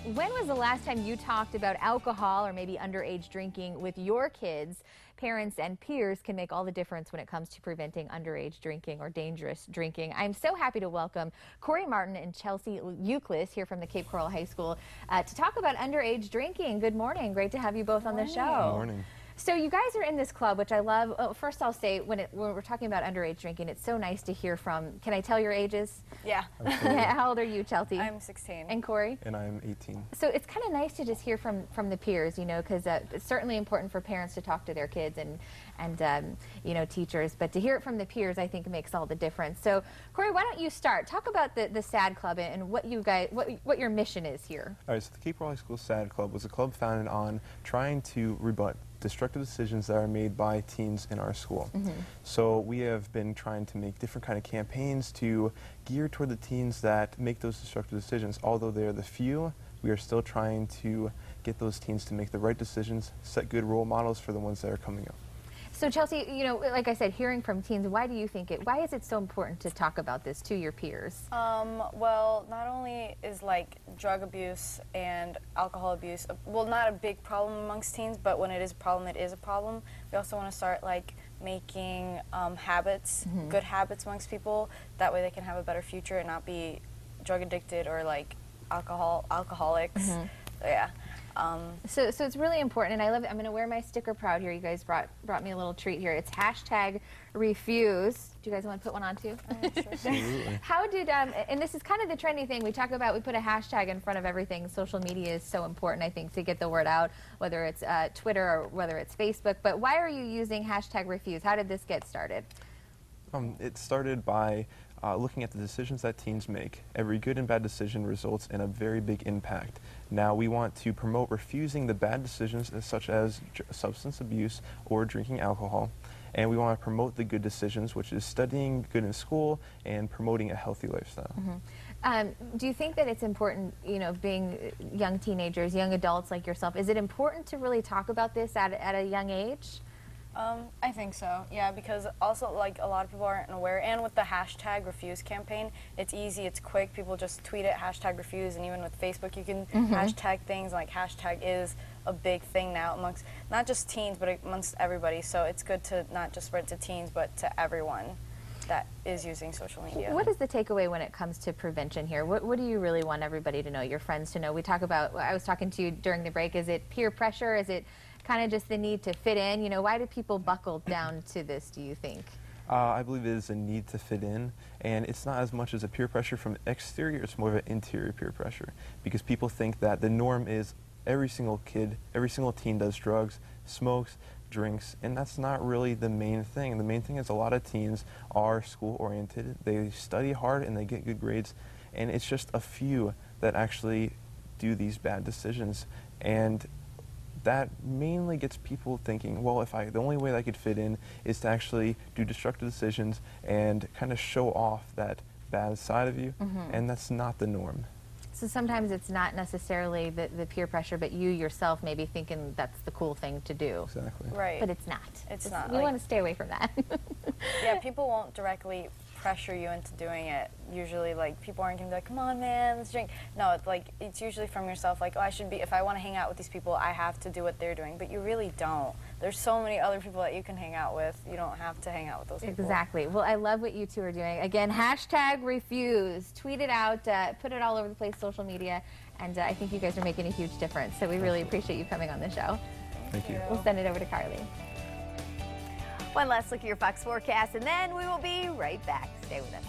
When was the last time you talked about alcohol or maybe underage drinking with your kids? Parents and peers can make all the difference when it comes to preventing underage drinking or dangerous drinking. I'm so happy to welcome Corey Martin and Chelsea Euclid here from the Cape Coral High School to talk about underage drinking. Good morning. Great to have you both on the show. Good morning. So you guys are in this club, which I love. Oh, first, I'll say when we're talking about underage drinking, it's so nice to hear from. Can I tell your ages? Yeah. How old are you, Chelsea? I'm 16. And Corey? And I'm 18. So it's kind of nice to just hear from the peers, you know, because it's certainly important for parents to talk to their kids and you know, teachers. But to hear it from the peers, I think makes all the difference. So Corey, why don't you start? Talk about the SAD Club and what you guys, what your mission is here. All right. So the Cape Coral High School SAD Club was a club founded on trying to rebut destructive decisions that are made by teens in our school. So we have been trying to make different kind of campaigns to gear toward the teens that make those destructive decisions. Although they're the few, we are still trying to get those teens to make the right decisions, set good role models for the ones that are coming up. So Chelsea, you know, like I said, hearing from teens, why do you think why is it so important to talk about this to your peers? Well, not only is like drug abuse and alcohol abuse, well, not a big problem amongst teens, but when it is a problem, it is a problem. We also want to start like making habits, good habits amongst people. That way they can have a better future and not be drug addicted or like alcoholics. So, yeah. So it's really important, and I love it. I'm going to wear my sticker proud here. You guys brought me a little treat here. It's #refuse. Do you guys want to put one on too? Absolutely. How did, and this is kind of the trendy thing, we talk about, we put a hashtag in front of everything. Social media is so important, I think, to get the word out, whether it's Twitter or whether it's Facebook. But why are you using #refuse? How did this get started? It started by looking at the decisions that teens make. Every good and bad decision results in a very big impact. Now we want to promote refusing the bad decisions such as substance abuse or drinking alcohol. And we want to promote the good decisions, which is studying good in school and promoting a healthy lifestyle. Do you think that it's important, you know, being young teenagers, young adults like yourself, is it important to really talk about this at a young age? I think so, yeah, because also like a lot of people aren't aware, and with the #refuse campaign, it's easy, it's quick, people just tweet it, #refuse, and even with Facebook you can hashtag things, like hashtag is a big thing now amongst not just teens but amongst everybody, so it's good to not just spread to teens but to everyone that is using social media. What is the takeaway when it comes to prevention here? What do you really want everybody to know, your friends to know? We talk about, I was talking to you during the break, is it peer pressure? Is it kind of just the need to fit in? You know, why do people buckle down to this, do you think? I believe it is a need to fit in, and it's not as much as a peer pressure from the exterior, it's more of an interior peer pressure, because people think that the norm is every single kid, every single teen does drugs, smokes, drinks, and that's not really the main thing. The main thing is a lot of teens are school-oriented, they study hard and they get good grades, and it's just a few that actually do these bad decisions. And that mainly gets people thinking, well, the only way that I could fit in is to actually do destructive decisions and kind of show off that bad side of you, and that's not the norm. So sometimes it's not necessarily the peer pressure, but you yourself maybe thinking that's the cool thing to do. Exactly. Right. But it's not. It's not. We want to stay away from that. Yeah, people won't directly pressure you into doing it. Usually, like, people aren't gonna be like, come on, man, let's drink. No, it's like, it's usually from yourself, like, oh, if I want to hang out with these people, I have to do what they're doing. But you really don't. There's so many other people that you can hang out with. You don't have to hang out with those people. Exactly. Well, I love what you two are doing. Again, #refuse. Tweet it out, put it all over the place, social media, and I think you guys are making a huge difference. So we really appreciate you coming on the show. Thank you. We'll send it over to Carly. One last look at your Fox forecast, and then we will be right back. Stay with us.